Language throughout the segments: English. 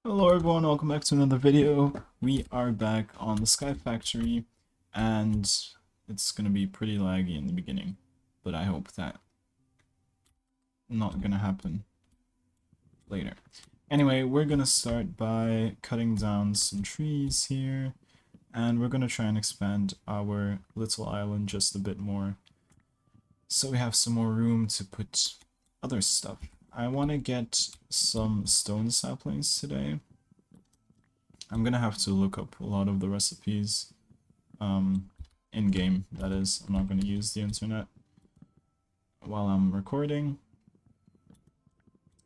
Hello everyone, welcome back to another video. We are back on the Skyfactory, and it's gonna be pretty laggy in the beginning, but I hope that not gonna happen later. Anyway, we're gonna start by cutting down some trees here, and we're gonna try and expand our little island just a bit more, so we have some more room to put other stuff. I want to get some stone saplings today. I'm gonna have to look up a lot of the recipes in game, that is. I'm not gonna use the internet while I'm recording.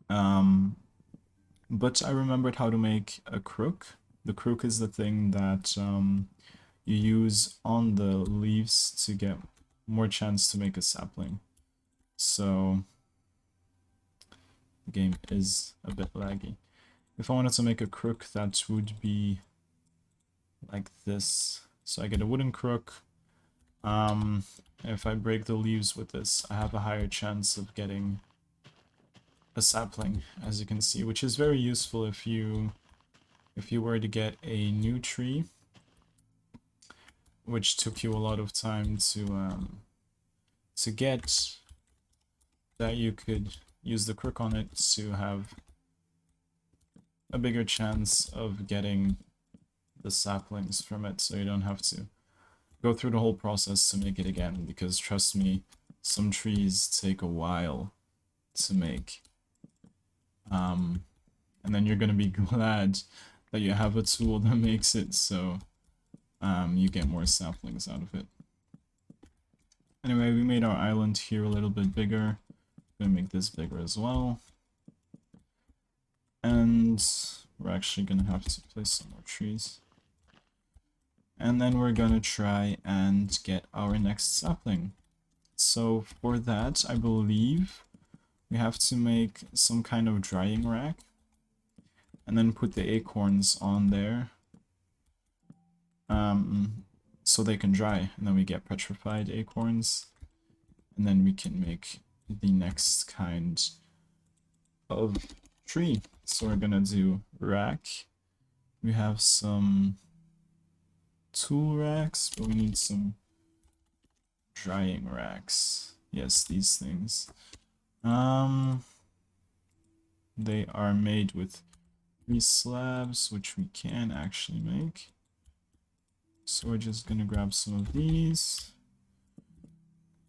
But I remembered how to make a crook. The crook is the thing that you use on the leaves to get more chance to make a sapling. So the game is a bit laggy. If I wanted to make a crook, that would be like this. So I get a wooden crook. If I break the leaves with this, I have a higher chance of getting a sapling, as you can see, which is very useful if you were to get a new tree, which took you a lot of time to get, that you could use the crook on it to have a bigger chance of getting the saplings from it, so you don't have to go through the whole process to make it again, because trust me, some trees take a while to make. And then you're gonna be glad that you have a tool that makes it so you get more saplings out of it. Anyway, we made our island here a little bit bigger. I'm gonna make this bigger as well. And we're actually gonna have to place some more trees. And then we're gonna try and get our next sapling. So for that, I believe we have to make some kind of drying rack and then put the acorns on there so they can dry, and then we get petrified acorns, and then we can make the next kind of tree. So we're gonna do rack. We have some tool racks, but we need some drying racks. Yes, these things. They are made with 3 slabs, which we can actually make. So we're just gonna grab some of these,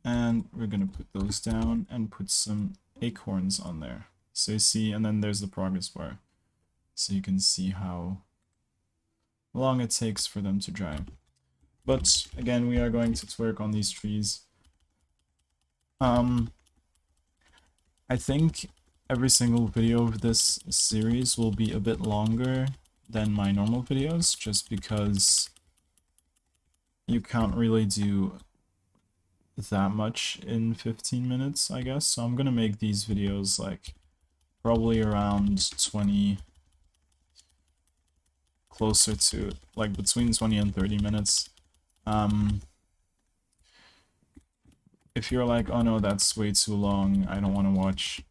and we're gonna put those down and put some acorns on there. So you see, and then there's the progress bar, so you can see how long it takes for them to dry. But again, we are going to twerk on these trees. I think every single video of this series will be a bit longer than my normal videos, just because you can't really do that much in 15 minutes, I guess. So I'm gonna make these videos like probably around 20, closer to like between 20 and 30 minutes. If you're like, oh no, that's way too long, I don't want to watch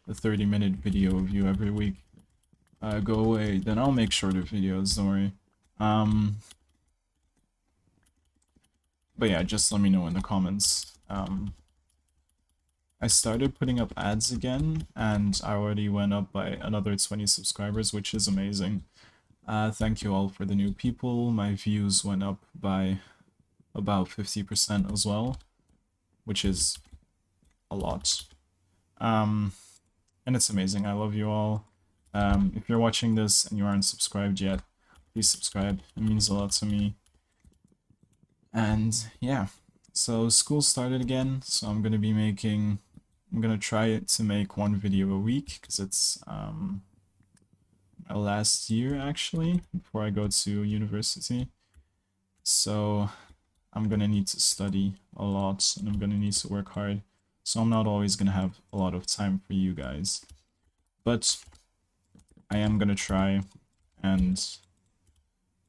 a 30-minute video of you every week, go away, then I'll make shorter videos, don't worry. But yeah, just let me know in the comments. I started putting up ads again, and I already went up by another 20 subscribers, which is amazing. Thank you all for the new people. My views went up by about 50% as well, which is a lot. And it's amazing. I love you all. If you're watching this and you aren't subscribed yet, please subscribe. It means a lot to me. And yeah, so school started again, so I'm gonna try to make 1 video a week, because it's my last year actually, before I go to university. So I'm gonna need to study a lot, and I'm gonna need to work hard, so I'm not always gonna have a lot of time for you guys. But I am gonna try, and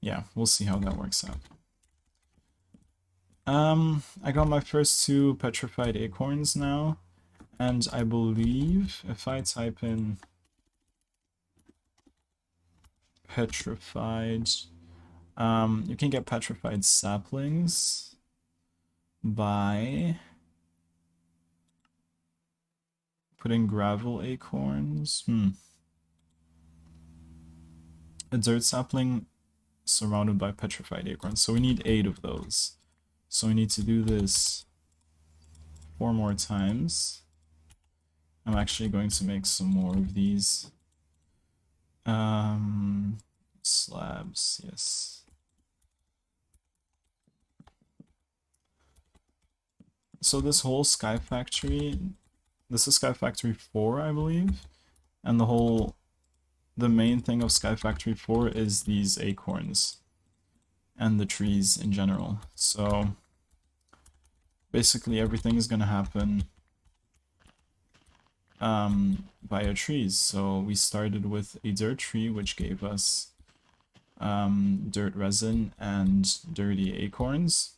yeah, we'll see how that works out. I got my first 2 petrified acorns now, and I believe if I type in petrified. You can get petrified saplings by putting gravel acorns. A dirt sapling surrounded by petrified acorns. So we need 8 of those. So we need to do this 4 more times. I'm actually going to make some more of these. Slabs, yes. So this whole Skyfactory, this is Skyfactory 4, I believe. And the main thing of Skyfactory 4 is these acorns and the trees in general. So basically everything is going to happen via trees. So we started with a dirt tree, which gave us dirt resin and dirty acorns.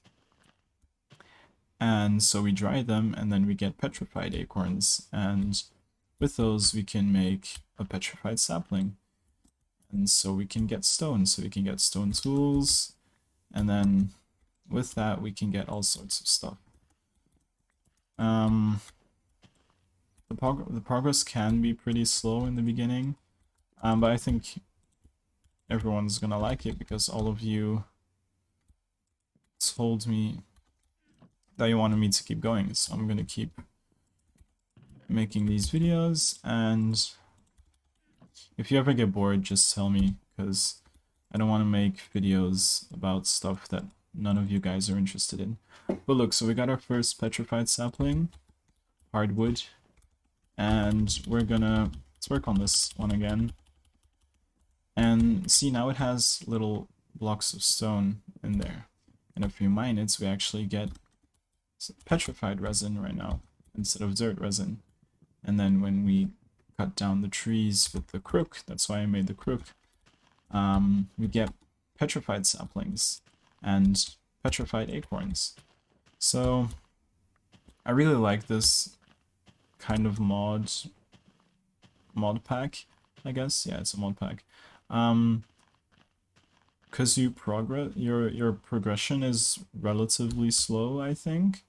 And so we dry them, and then we get petrified acorns, and with those we can make a petrified sapling. And so we can get stone, so we can get stone tools, and then with that we can get all sorts of stuff. The progress can be pretty slow in the beginning, but I think everyone's gonna like it because all of you told me that you wanted me to keep going, so I'm gonna keep making these videos. And if you ever get bored, just tell me, because I don't want to make videos about stuff that none of you guys are interested in. But look, so we got our first petrified sapling, hardwood, and let's work on this one again. And see, now it has little blocks of stone in there, and if we mine it, we actually get petrified resin right now instead of dirt resin. And then when we cut down the trees with the crook, that's why I made the crook, we get petrified saplings and petrified acorns. So I really like this kind of mod pack, I guess. Yeah, it's a mod pack. Because your progression is relatively slow, I think.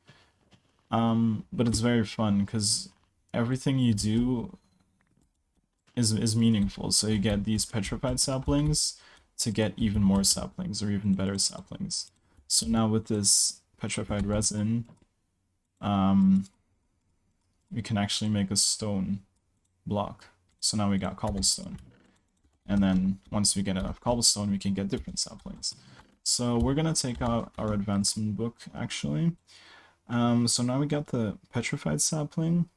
But it's very fun because everything you do is meaningful. So you get these petrified saplings to get even more saplings or even better saplings. So now with this petrified resin, we can actually make a stone block. So now we got cobblestone. And then once we get enough cobblestone, we can get different saplings. So we're gonna take out our advancement book actually. So now we got the petrified sapling.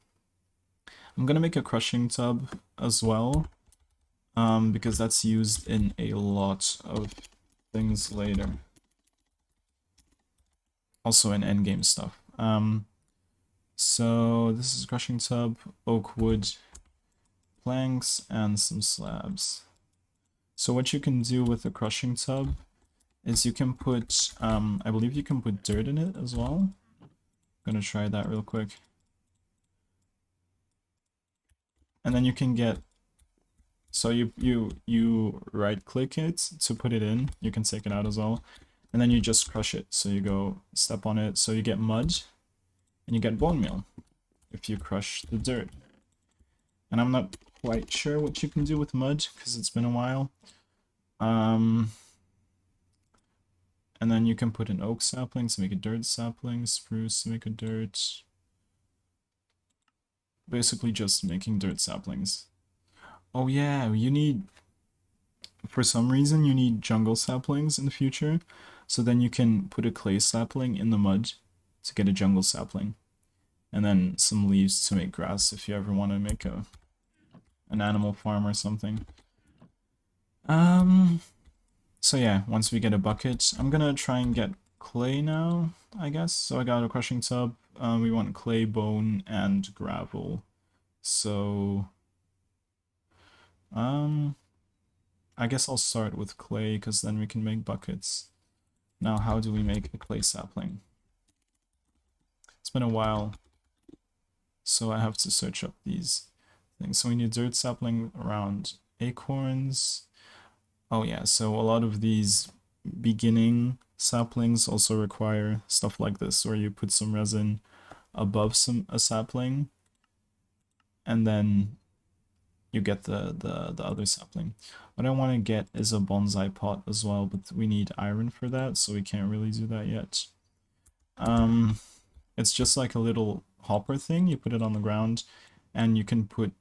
I'm gonna make a crushing tub as well, because that's used in a lot of things later. Also in endgame stuff. So this is a crushing tub, oak wood, planks, and some slabs. So what you can do with the crushing tub is you can put, I believe you can put dirt in it as well. Gonna try that real quick. And then you can get, so you right click it to put it in, you can take it out as well, and then you just crush it. So you go step on it, so you get mud and you get bone meal if you crush the dirt. And I'm not quite sure what you can do with mud because it's been a while. And then you can put an oak sapling to make a dirt sapling, spruce to make a dirt. Basically just making dirt saplings. Oh yeah, you need, for some reason, you need jungle saplings in the future. So then you can put a clay sapling in the mud to get a jungle sapling. And then some leaves to make grass if you ever want to make an animal farm or something. So yeah, once we get a bucket, I'm gonna try and get clay now, I guess. So I got a crushing tub. We want clay, bone, and gravel. So I guess I'll start with clay because then we can make buckets. Now, how do we make a clay sapling? It's been a while, so I have to search up these things. So we need dirt sapling around acorns. Oh yeah, so a lot of these beginning saplings also require stuff like this, where you put some resin above a sapling, and then you get the other sapling. What I want to get is a bonsai pot as well, but we need iron for that, so we can't really do that yet. It's just like a little hopper thing. You put it on the ground, and you can put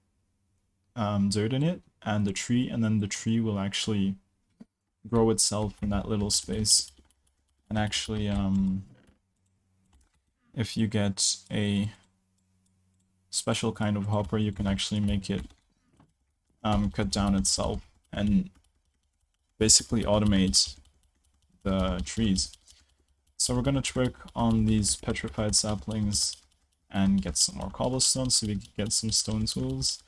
dirt in it and the tree, and then the tree will actually grow itself in that little space. And actually, if you get a special kind of hopper, you can actually make it cut down itself and basically automate the trees. So we're gonna work on these petrified saplings and get some more cobblestone so we can get some stone tools.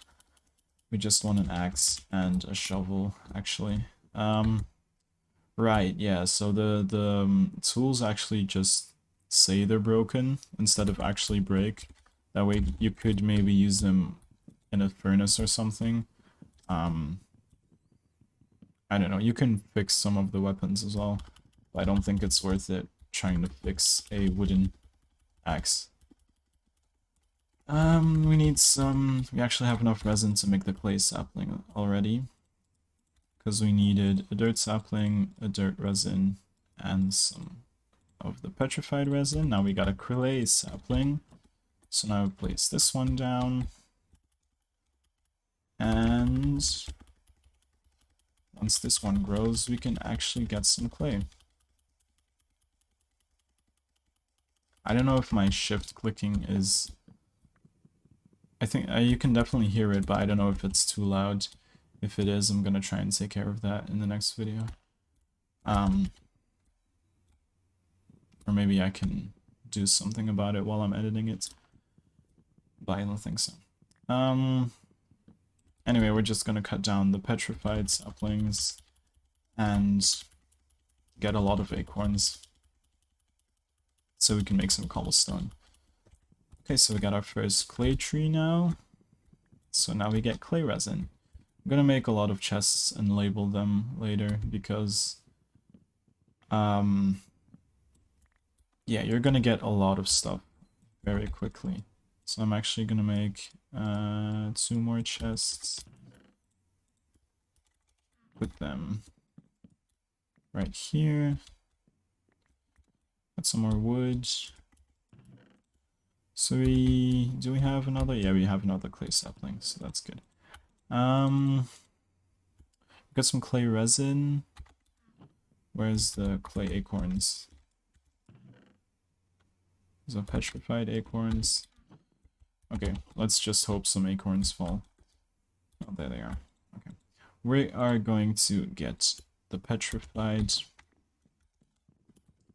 We just want an axe and a shovel, actually. Right, yeah, so the tools actually just say they're broken instead of actually break. That way you could maybe use them in a furnace or something. I don't know, you can fix some of the weapons as well, but I don't think it's worth it trying to fix a wooden axe. We need we actually have enough resin to make the clay sapling already, because we needed a dirt sapling, a dirt resin, and some of the petrified resin. Now we got a clay sapling, so now we place this one down, and once this one grows, we can actually get some clay. I don't know if my shift clicking is... I think you can definitely hear it, but I don't know if it's too loud. If it is, I'm gonna try and take care of that in the next video. Or maybe I can do something about it while I'm editing it. But I don't think so. Anyway, we're just gonna cut down the petrified saplings and get a lot of acorns so we can make some cobblestone. Okay, so we got our first clay tree now. So now we get clay resin. I'm gonna make a lot of chests and label them later because yeah, you're gonna get a lot of stuff very quickly. So I'm actually gonna make 2 more chests. Put them right here. Got some more wood. So do we have another? Yeah, we have another clay sapling, so that's good. Got some clay resin. Where's the clay acorns? There's a petrified acorns. Okay, let's just hope some acorns fall. Oh, there they are. Okay. We are going to get the petrified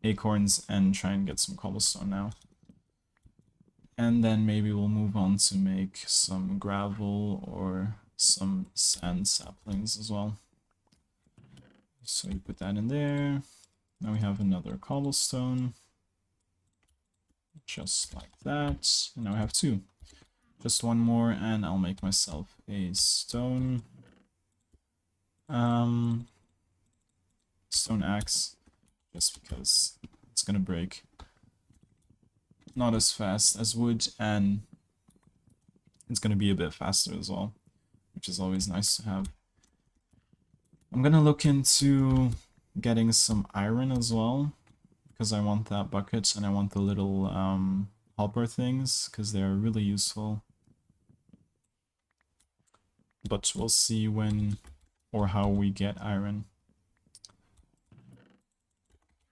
acorns and try and get some cobblestone now. And then maybe we'll move on to make some gravel or some sand saplings as well. So you put that in there. Now we have another cobblestone. Just like that. And now we have 2. Just 1 more and I'll make myself a stone. Stone axe. Just because it's gonna break. Not as fast as wood, and it's gonna be a bit faster as well, which is always nice to have. I'm gonna look into getting some iron as well, because I want that bucket and I want the little hopper things, because they're really useful. But we'll see when or how we get iron.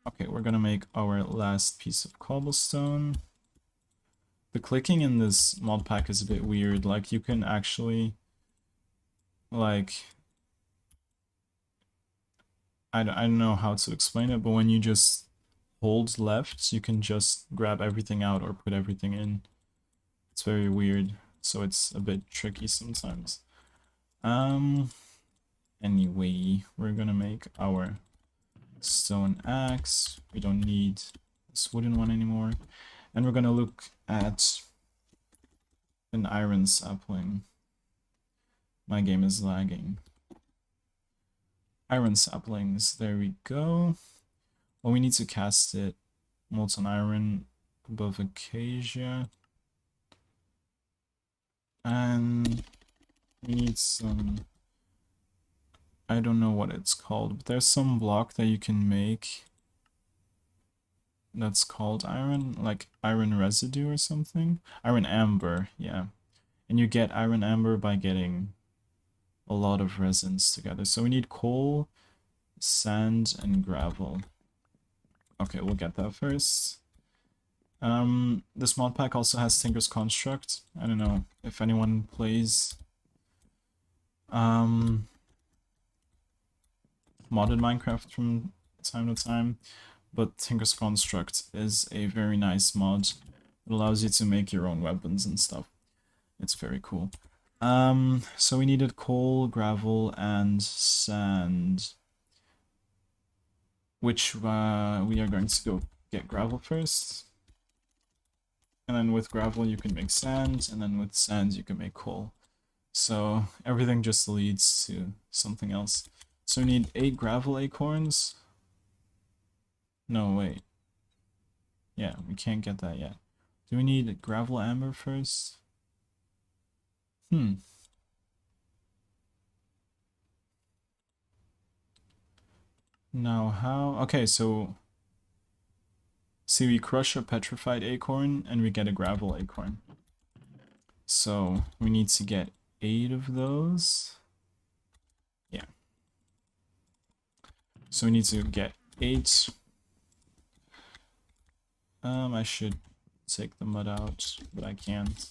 Okay, we're gonna make our last piece of cobblestone. The clicking in this mod pack is a bit weird. Like, you can actually, like, I don't know how to explain it, but when you just hold left, you can just grab everything out or put everything in. It's very weird, so it's a bit tricky sometimes. Anyway, we're gonna make our stone axe. We don't need this wooden one anymore. And we're gonna look at an iron sapling. My game is lagging. Iron saplings, there we go. Well, we need to cast it molten iron above acacia. And we need some, I don't know what it's called, but there's some block that you can make that's called iron, like iron residue or something. Iron amber, yeah. And you get iron amber by getting a lot of resins together. So we need coal, sand, and gravel. Okay, we'll get that first. This mod pack also has Tinker's Construct. I don't know if anyone plays modded Minecraft from time to time, but Tinker's Construct is a very nice mod. It allows you to make your own weapons and stuff. It's very cool. So we needed coal, gravel, and sand, which we are going to go get gravel first. And then with gravel you can make sand, and then with sand you can make coal. So everything just leads to something else. So we need 8 gravel acorns. No, wait. Yeah, we can't get that yet. Do we need gravel amber first? Now how? Okay, so see, we crush a petrified acorn and we get a gravel acorn. So we need to get 8 of those. Yeah. So we need to get 8. I should take the mud out, but I can't.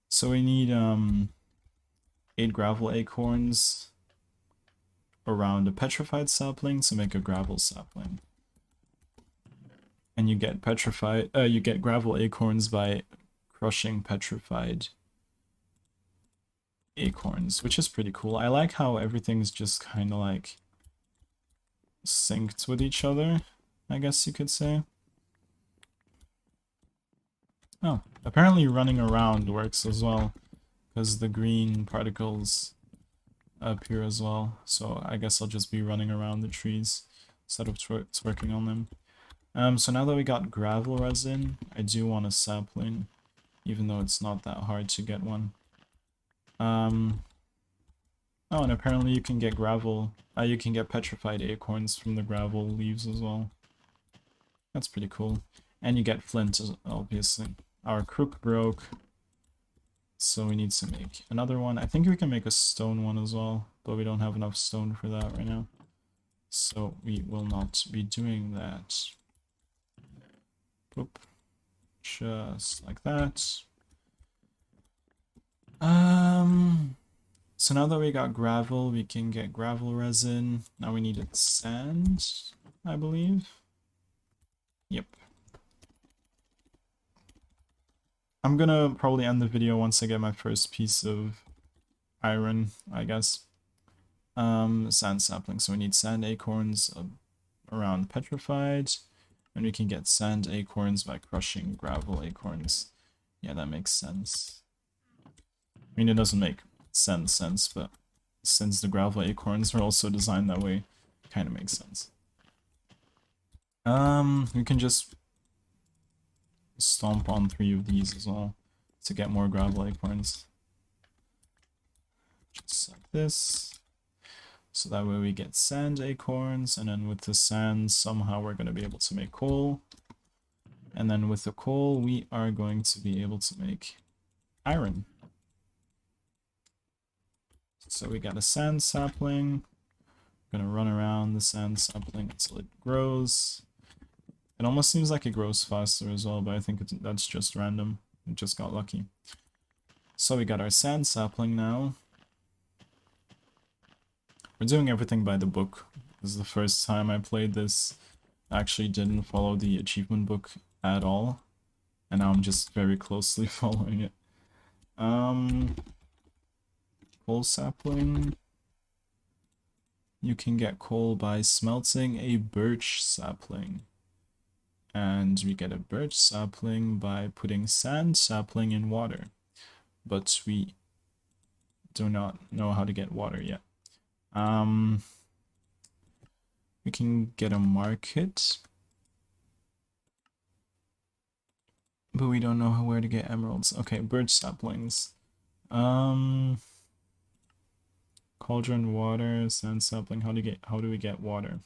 So we need 8 gravel acorns around a petrified sapling to make a gravel sapling. And you get gravel acorns by crushing petrified acorns, which is pretty cool. I like how everything's just kind of like synced with each other, I guess you could say. Oh, apparently running around works as well, because the green particles appear as well. So I guess I'll just be running around the trees instead of twerking on them. So now that we got gravel resin, I do want a sapling, even though it's not that hard to get one. Oh, and apparently you can get you can get petrified acorns from the gravel leaves as well. That's pretty cool. And you get flint, obviously. Our crook broke, so we need to make another one. I think we can make a stone one as well, but we don't have enough stone for that right now. So we will not be doing that. Boop. Just like that. So now that we got gravel, we can get gravel resin. Now we needed sand, I believe. Yep. I'm gonna probably end the video once I get my first piece of iron, I guess. Sand sapling. So we need sand acorns around petrified, and we can get sand acorns by crushing gravel acorns. Yeah, that makes sense. I mean, it doesn't make sense, but since the gravel acorns are also designed that way, it kind of makes sense. We can just stomp on 3 of these as well to get more gravel acorns. Just like this. So that way we get sand acorns, and then with the sand somehow we're going to be able to make coal. And then with the coal we are going to be able to make iron. So we got a sand sapling. We're going to run around the sand sapling until it grows. It almost seems like it grows faster as well, but I think that's just random. It just got lucky. So we got our sand sapling now. We're doing everything by the book. This is the first time I played this. I actually didn't follow the achievement book at all. And now I'm just very closely following it. Coal sapling. You can get coal by smelting a birch sapling. And we get a birch sapling by putting sand sapling in water. But we do not know how to get water yet. can get a market. But we don't know where to get emeralds. Okay, birch saplings. Cauldron water, sand sapling. How do we get water?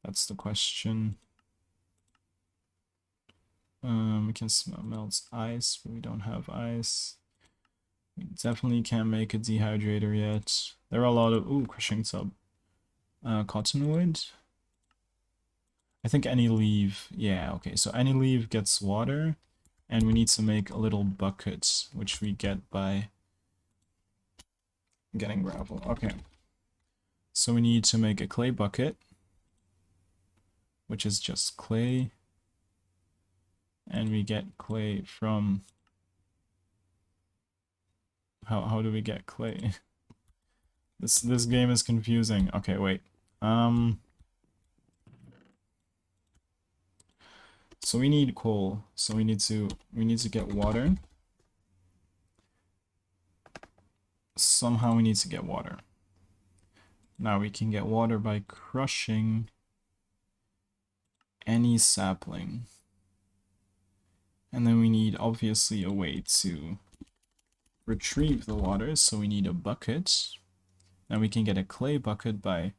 That's the question. We can melt ice, but we don't have ice. We definitely can't make a dehydrator yet. There are a lot of crushing tub. Cottonwood. I think any leaf. Yeah, okay. So any leaf gets water, and we need to make a little bucket, which we get by getting gravel. Okay. So we need to make a clay bucket, which is just clay. And we get clay from... How do we get clay? This game is confusing. Okay, wait. So we need coal. So we need to get water. Somehow we need to get water. Now we can get water by crushing any sapling. And then we need obviously a way to retrieve the water, so we need a bucket. Now we can get a clay bucket by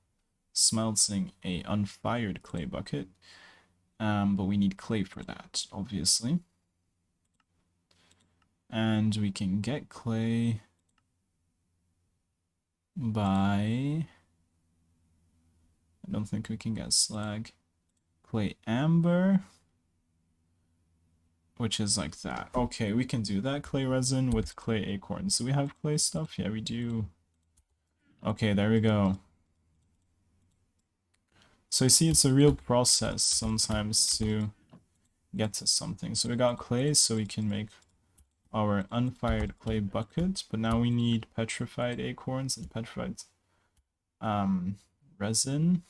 smelting a unfired clay bucket. But we need clay for that, obviously. And we can get clay by... I don't think we can get slag. Clay amber, which is like that. Okay, we can do that. Clay resin with clay acorns. Do we have clay stuff? Yeah, we do. Okay, there we go. So you see, it's a real process sometimes to get to something. So we got clay, so we can make our unfired clay bucket, but now we need petrified acorns and petrified resin.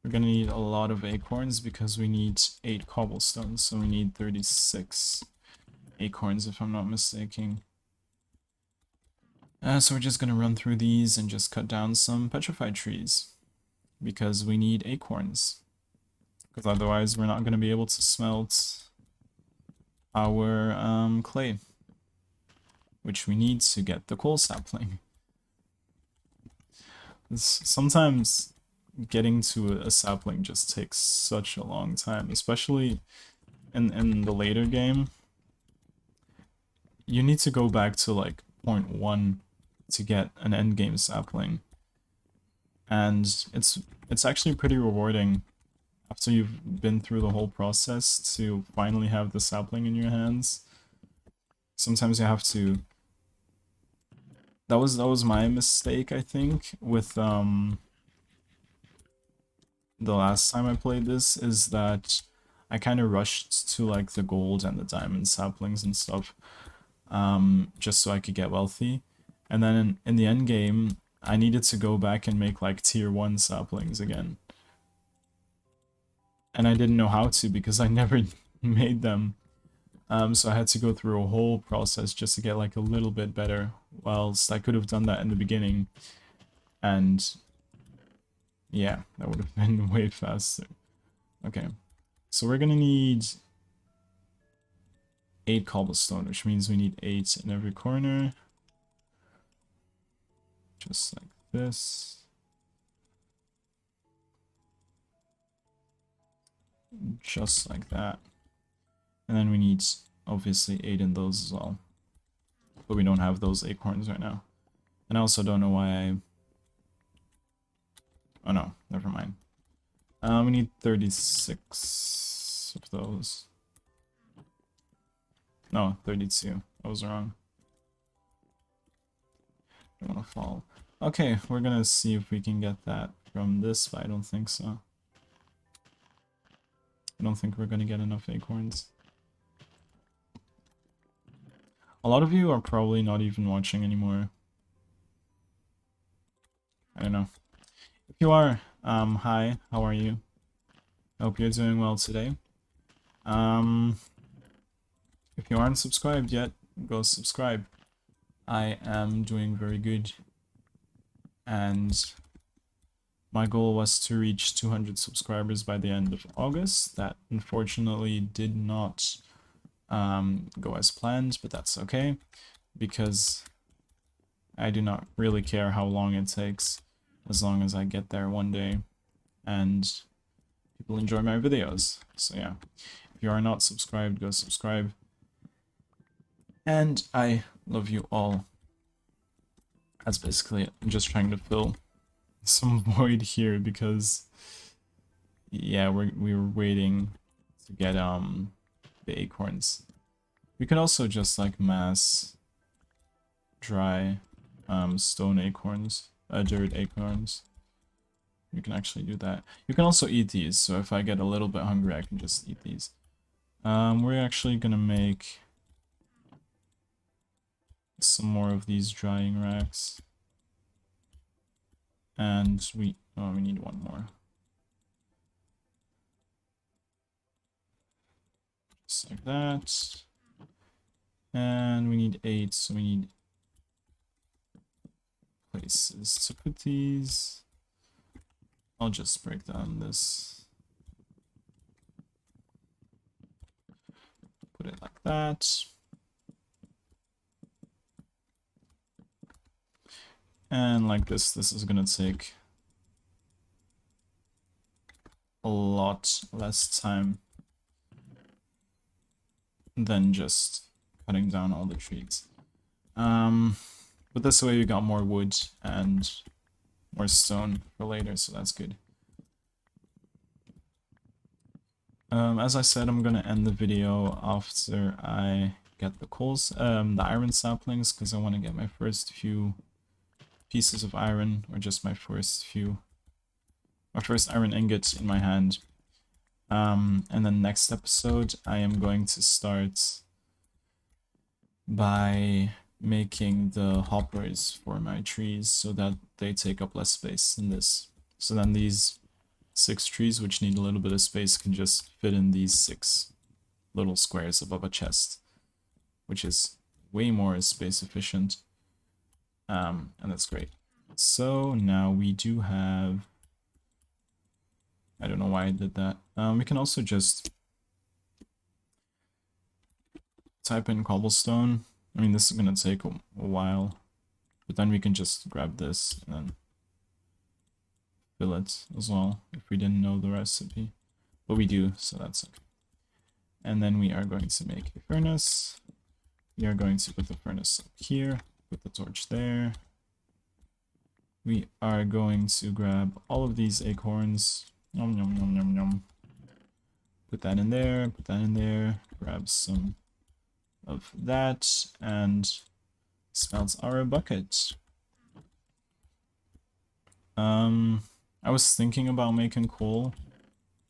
We're gonna need a lot of acorns because we need 8 cobblestones, so we need 36 acorns if I'm not mistaken. So we're just gonna run through these and just cut down some petrified trees because we need acorns, because otherwise we're not gonna be able to smelt our clay, which we need to get the coal sapling. Sometimes getting to a sapling just takes such a long time, especially in the later game. You need to go back to like point 1 to get an endgame sapling, and it's actually pretty rewarding after you've been through the whole process to finally have the sapling in your hands. Sometimes you have to... That was my mistake, I think, with the last time I played this, is that I kind of rushed to like the gold and the diamond saplings and stuff, just so I could get wealthy. And then in the end game, I needed to go back and make like tier 1 saplings again. And I didn't know how to because I never made them. So I had to go through a whole process just to get like a little bit better, whilst I could have done that in the beginning. And yeah, that would have been way faster. Okay, so we're gonna need 8 cobblestone, which means we need 8 in every corner. Just like this. Just like that. And then we need, obviously, 8 in those as well. But we don't have those acorns right now. And I also don't know why I... Oh no, never mind. We need 36 of those. No, 32. I was wrong. Don't want to fall. Okay, we're gonna see if we can get that from this, but I don't think so. I don't think we're gonna get enough acorns. A lot of you are probably not even watching anymore. I don't know. If you are, hi, how are you? I hope you're doing well today. If you aren't subscribed yet, go subscribe. I am doing very good. And My goal was to reach 200 subscribers by the end of August. That unfortunately did not go as planned, but that's okay, because I do not really care how long it takes, as long as I get there one day and people enjoy my videos. So yeah, if you are not subscribed, go subscribe. And I love you all. That's basically it. I'm just trying to fill some void here because, yeah, we were waiting to get the acorns. We could also just like mass dry stone acorns, dirt acorns. You can actually do that. You can also eat these, so if I get a little bit hungry, I can just eat these. We're actually gonna make some more of these drying racks. And we need one more. Just like that. And we need 8, so we need places to put these. I'll just break down this. Put it like that. And like this is gonna take a lot less time than just cutting down all the trees. But this way we got more wood and more stone for later, so that's good. As I said, I'm gonna end the video after I get the the iron saplings, because I want to get my first few pieces of iron, or just my first iron ingot in my hand. And then next episode, I am going to start by making the hoppers for my trees so that they take up less space in this. So then these 6 trees, which need a little bit of space, can just fit in these 6 little squares above a chest, which is way more space efficient. And that's great. So now we do have, I don't know why I did that. We can also just type in cobblestone. I mean, this is gonna take a while, but then we can just grab this and then fill it as well if we didn't know the recipe. But we do, so that's okay. And then we are going to make a furnace. We are going to put the furnace up here, put the torch there. We are going to grab all of these acorns. Yum, yum, yum, yum, yum. Put that in there, put that in there, grab some of that, and smelt our bucket. I was thinking about making coal,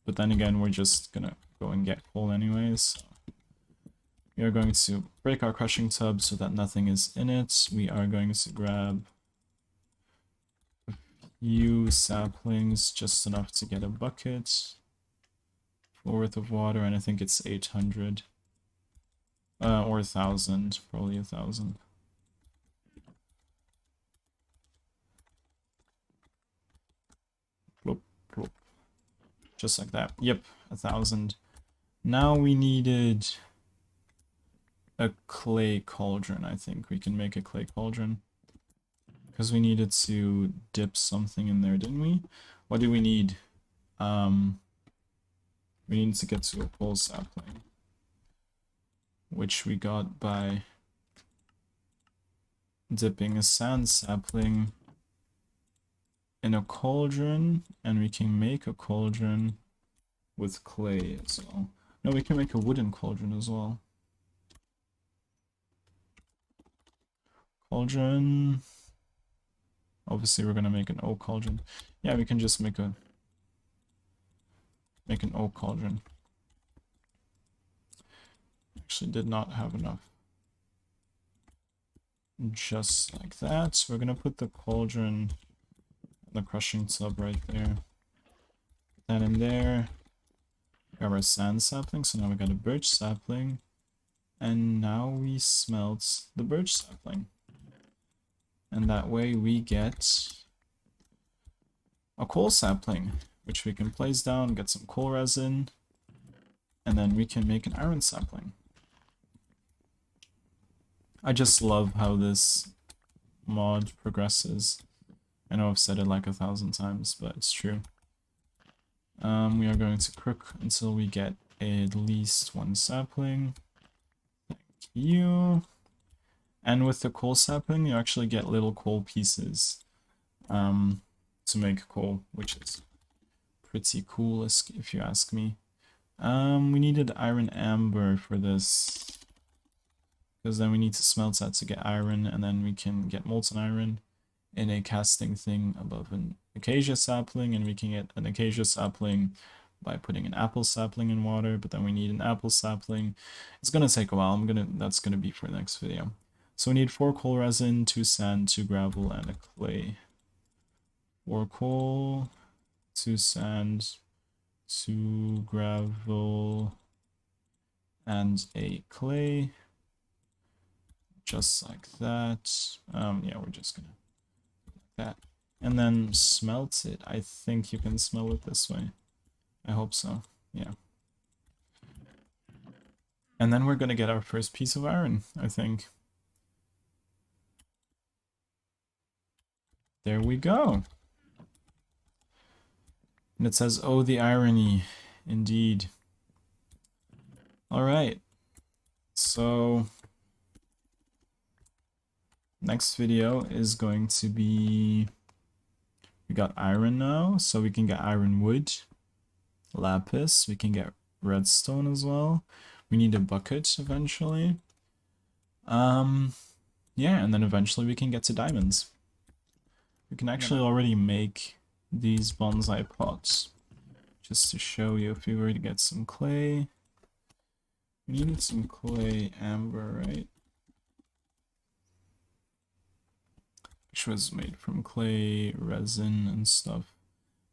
but then again, we're just gonna go and get coal anyways. So we are going to break our crushing tub so that nothing is in it. We are going to grab a few saplings, just enough to get a bucket worth of water, and I think it's 800. Or 1,000, probably 1,000. Plop, plop. Just like that. Yep, 1,000. Now we needed a clay cauldron, I think. We can make a clay cauldron. Because we needed to dip something in there, didn't we? What do we need? We need to get to a pole sapling, which we got by dipping a sand sapling in a cauldron, and we can make a cauldron with clay as well. No, we can make a wooden cauldron as well. Cauldron. Obviously, we're gonna make an oak cauldron. Yeah, we can just make an oak cauldron. Actually did not have enough. Just like that. So we're gonna put the cauldron, the crushing tub right there. Put that in there. Grab our sand sapling. So now we got a birch sapling. And now we smelt the birch sapling. And that way we get a coal sapling, which we can place down, get some coal resin, and then we can make an iron sapling. I just love how this mod progresses. I know I've said it like 1,000 times, but it's true. We are going to Crook until we get at least one sapling. Thank you. And with the coal sapling, you actually get little coal pieces to make coal, which is pretty cool if you ask me. We needed iron amber for this, because then we need to smelt that to get iron, and then we can get molten iron in a casting thing above an acacia sapling, and we can get an acacia sapling by putting an apple sapling in water, but then we need an apple sapling. It's gonna take a while. That's gonna be for the next video. So we need 4 coal resin, 2 sand, 2 gravel, and a clay. 4 coal, 2 sand, 2 gravel, and a clay. Just like that. Yeah, we're just gonna do that. And then smelt it. I think you can smelt it this way. I hope so. Yeah. And then we're gonna get our first piece of iron, I think. There we go. And it says, oh, the irony. Indeed. Alright. So next video is going to be, we got iron now, so we can get iron wood, lapis, we can get redstone as well. We need a bucket eventually. Yeah, and then eventually we can get to diamonds. We can actually already make these bonsai pots. Just to show you, if we were to get some clay, we needed some clay amber, right? Which was made from clay, resin, and stuff.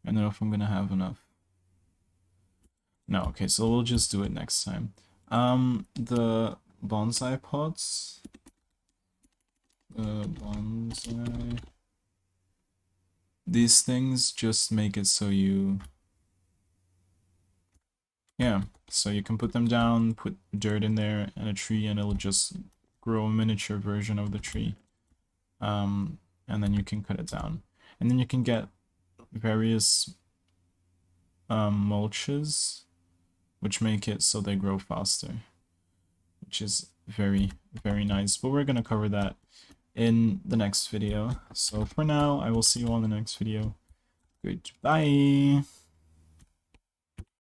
I don't know if I'm gonna have enough. No, okay, so we'll just do it next time. The bonsai pots. Bonsai. These things just make it so you... Yeah, so you can put them down, put dirt in there and a tree, and it'll just grow a miniature version of the tree. And then you can cut it down. And then you can get various mulches, which make it so they grow faster, which is very, very nice. But we're going to cover that in the next video. So for now, I will see you on the next video. Goodbye!